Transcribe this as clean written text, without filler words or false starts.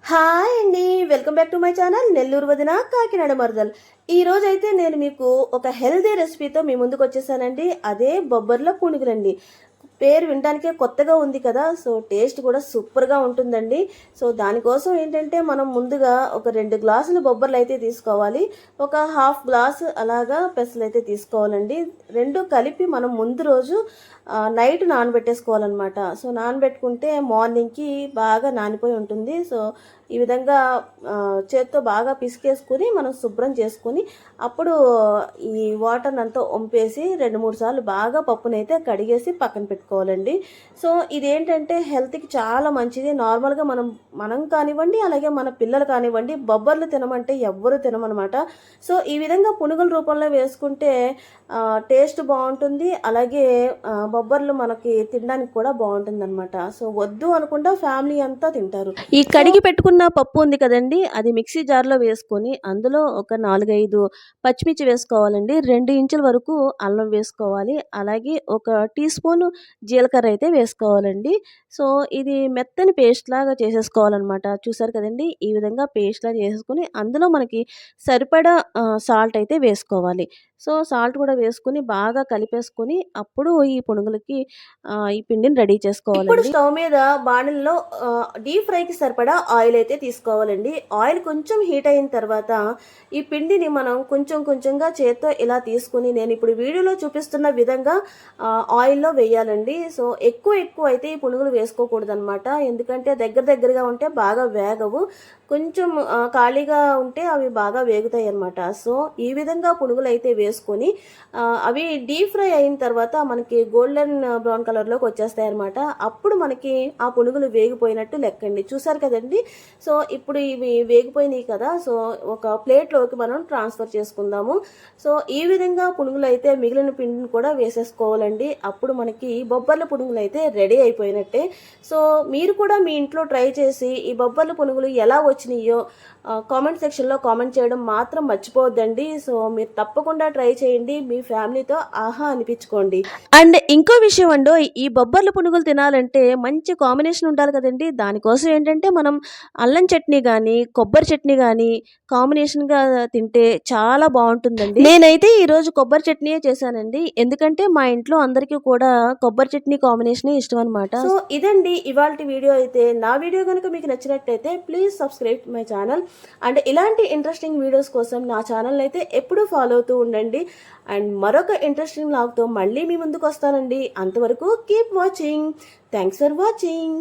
Hi అండి, welcome back to my channel Nellore వదిన కాకినాడ మరదల్. ఈ రోజు అయితే నేను మీకు ఒక హెల్దీ రెసిపీతో మీ ముందుకు వచ్చేసానండి. అదే బొబ్బర్ల పునుగులండి. పేరు వినడానికే కొత్తగా ఉంది కదా, సో టేస్ట్ కూడా సూపర్గా ఉంటుందండి. సో దానికోసం ఏంటంటే మనం ముందుగా ఒక 2 గ్లాసులు బొబ్బర్లు అయితే తీసుకోవాలి. ఒక హాఫ్ గ్లాస్ అలాగా పెసలు అయితే తీసుకోవాలండి. రెండు కలిపి మనం ముందు రోజు నైట్ నానబెట్టేసుకోవాలన్నమాట. సో నానబెట్టుకుంటే మార్నింగ్కి బాగా నానిపోయి ఉంటుంది. సో ఈ విధంగా చేత్తో బాగా పిసికేసుకుని మనం శుభ్రం చేసుకుని అప్పుడు ఈ వాటర్ని అంతా వంపేసి 2-3 సార్లు బాగా పప్పునైతే కడిగేసి పక్కన పెట్టుకోవాలండి. సో ఇదేంటంటే హెల్త్కి చాలా మంచిది. నార్మల్గా మనం కానివ్వండి, అలాగే మన పిల్లలు కానివ్వండి, బొబ్బర్లు తినమంటే ఎవ్వరూ తినమనమాట. సో ఈ విధంగా పునుగుల రూపంలో వేసుకుంటే టేస్ట్ బాగుంటుంది. అలాగే బొబ్బర్లు మనకి తినడానికి కూడా బాగుంటుంది అనమాట. సో వద్దు అనుకుంటా ఫ్యామిలీ అంతా తింటారు. ఈ కడిగి పెట్టుకున్న పప్పు ఉంది కదండి, అది మిక్సీ జార్లో వేసుకొని అందులో ఒక 4-5 పచ్చిమిర్చి వేసుకోవాలండి. 2 ఇంచుల వరకు అల్లం వేసుకోవాలి. అలాగే ఒక టీ స్పూన్ జీలకర్ర అయితే వేసుకోవాలండి. సో ఇది మెత్తని పేస్ట్ లాగా చేసేసుకోవాలన్నమాట. చూసారు కదండి, ఈ విధంగా పేస్ట్ లాగా చేసేసుకొని అందులో మనకి సరిపడా సాల్ట్ అయితే వేసుకోవాలి. సో సాల్ట్ కూడా వేసుకుని బాగా కలిపేసుకొని అప్పుడు ఈ పునుగులకి ఈ పిండిని రెడీ చేసుకోవాలి. ఇప్పుడు స్టవ్ మీద బాణల్లో డీప్ ఫ్రైకి సరిపడా ఆయిల్ అయితే తీసుకోవాలండి. ఆయిల్ కొంచెం హీట్ అయిన తర్వాత ఈ పిండిని మనం కొంచెం కొంచెంగా చేత్తో ఇలా తీసుకుని నేను ఇప్పుడు వీడియోలో చూపిస్తున్న విధంగా ఆయిల్లో వేయాలండి. సో ఎక్కువ అయితే ఈ పునుగులు వేసుకోకూడదు అనమాట. ఎందుకంటే దగ్గరగా ఉంటే బాగా వేగవు, కొంచెం ఖాళీగా ఉంటే అవి బాగా వేగుతాయి అన్నమాట. సో ఈ విధంగా పునుగులు అయితే వేసుకొని అవి డీప్ ఫ్రై అయిన తర్వాత మనకి గోల్డెన్ బ్రౌన్ కలర్లోకి వచ్చేస్తాయి అనమాట. అప్పుడు మనకి ఆ పునుగులు వేగిపోయినట్టు లెక్కండి. చూసారు కదండి. సో ఇప్పుడు ఇవి వేగిపోయినాయి కదా, సో ఒక ప్లేట్లోకి మనం ట్రాన్స్ఫర్ చేసుకుందాము. సో ఈ విధంగా పునుగులు అయితే మిగిలిన పిండిని కూడా వేసేసుకోవాలండి. అప్పుడు మనకి బొబ్బర్ల పునుగులు అయితే రెడీ అయిపోయినట్టే. సో మీరు కూడా మీ ఇంట్లో ట్రై చేసి ఈ బొబ్బర్ల పునుగులు ఎలా వచ్చినాయో కామెంట్ సెక్షన్లో కామెంట్ చేయడం మాత్రం మర్చిపోవద్దండి. సో మీరు తప్పకుండా ట్రై చేయండి, మీ ఫ్యామిలీతో ఆహా అనిపించుకోండి. అండ్ ఇంకో విషయం అండి, ఈ బొబ్బర్ల పునుగులు తినాలంటే మంచి కాంబినేషన్ ఉండాలి కదండి. దానికోసం ఏంటంటే మనం అల్లం చట్నీ కానీ కొబ్బరి చట్నీ కానీ కాంబినేషన్గా తింటే చాలా బాగుంటుందండి. నేనైతే ఈరోజు కొబ్బరి చట్నీయే చేశానండి, ఎందుకంటే మా ఇంట్లో అందరికీ కూడా కొబ్బరి చట్నీ కాంబినేషనే ఇష్టం అనమాట. సో ఇదండి ఇవాల్టి వీడియో అయితే. నా వీడియో కనుక మీకు నచ్చినట్టయితే please subscribe my channel. And ఇలాంటి ఇంట్రెస్టింగ్ వీడియోస్ కోసం నా ఛానల్ అయితే ఎప్పుడూ ఫాలో అవుతూ ఉండండి. అండ్ మరొక ఇంట్రెస్టింగ్ వ్లాగ్తో మళ్ళీ మీ ముందుకు వస్తానండి. అంతవరకు keep watching. Thanks for watching.